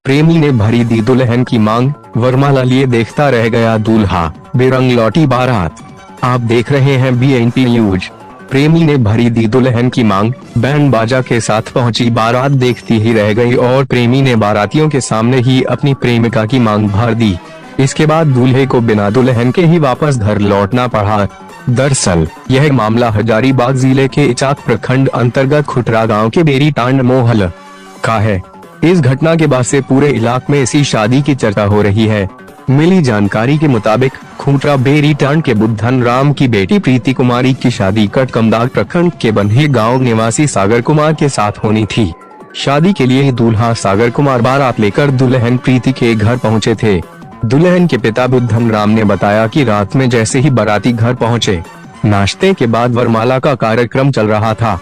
प्रेमी ने भरी दी दुल्हन की मांग, वरमाला लिए देखता रह गया दूल्हा, बेरंग लौटी बारात। आप देख रहे हैं BNP न्यूज। प्रेमी ने भरी दी दुल्हन की मांग, बैंड बाजा के साथ पहुंची बारात देखती ही रह गई और प्रेमी ने बारातियों के सामने ही अपनी प्रेमिका की मांग भर दी। इसके बाद दूल्हे को बिना दुल्हन के ही वापस घर लौटना पड़ा। दरअसल यह मामला हजारीबाग जिले के इचाक प्रखंड अंतर्गत खुटरा गांव के बेरी टांड मोहल्ला का है। इस घटना के बाद से पूरे इलाके में इसी शादी की चर्चा हो रही है। मिली जानकारी के मुताबिक खुटरा बेरी टांड के बुद्धन राम की बेटी प्रीति कुमारी की शादी कटकमदाग प्रखंड के बन्हे गांव निवासी सागर कुमार के साथ होनी थी। शादी के लिए दूल्हा सागर कुमार बारात लेकर दुल्हन प्रीति के घर पहुंचे थे। दुल्हन के पिता बुद्धन राम ने बताया कि रात में जैसे ही बाराती घर पहुंचे, नाश्ते के बाद वरमाला का कार्यक्रम चल रहा था।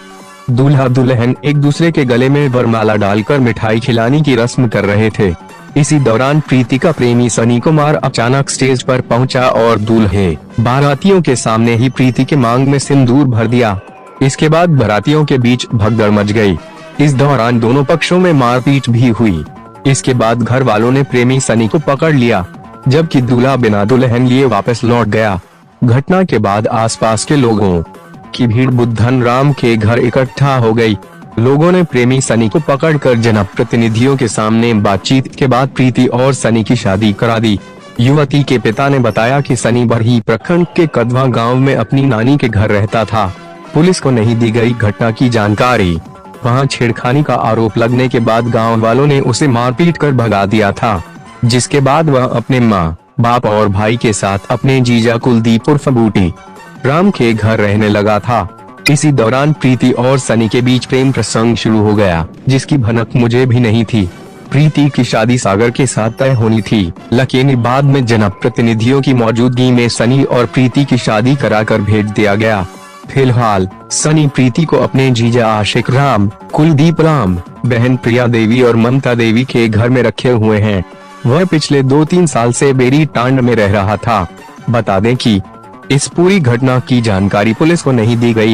दूल्हा दुल्हन एक दूसरे के गले में वरमाला डालकर मिठाई खिलाने की रस्म कर रहे थे। इसी दौरान प्रीति का प्रेमी सनी कुमार अचानक स्टेज पर पहुंचा और दूल्हे बारातियों के सामने ही प्रीति के मांग में सिंदूर भर दिया। इसके बाद बारातियों के बीच भगदड़ मच गई। इस दौरान दोनों पक्षों में मारपीट भी हुई। इसके बाद घर वालों ने प्रेमी सनी को पकड़ लिया, जबकि दूल्हा बिना दुल्हन लिए वापस लौट गया। घटना के बाद आसपास के लोगों की भीड़ बुद्धन राम के घर इकट्ठा हो गई। लोगों ने प्रेमी सनी को पकड़कर जनप्रतिनिधियों के सामने बातचीत के बाद प्रीति और सनी की शादी करा दी। युवती के पिता ने बताया कि सनी बरही प्रखंड के कदवा गांव में अपनी नानी के घर रहता था। पुलिस को नहीं दी गई घटना की जानकारी। वहां छेड़खानी का आरोप लगने के बाद गांव वालों ने उसे मारपीट कर भगा दिया था, जिसके बाद वह अपने माँ, बाप और भाई के साथ अपने जीजा कुलदीप उर्फ बूटी राम के घर रहने लगा था। इसी दौरान प्रीति और सनी के बीच प्रेम प्रसंग शुरू हो गया, जिसकी भनक मुझे भी नहीं थी। प्रीति की शादी सागर के साथ तय होनी थी, लेकिन बाद में जनप्रतिनिधियों की मौजूदगी में सनी और प्रीति की शादी कराकर भेज दिया गया। फिलहाल सनी प्रीति को अपने जीजा आशिक राम, कुलदीप राम, बहन प्रिया देवी और ममता देवी के घर में रखे हुए हैं। वह पिछले 2-3 साल से बेरी टांड में रह रहा था। बता दें कि इस पूरी घटना की जानकारी पुलिस को नहीं दी गई।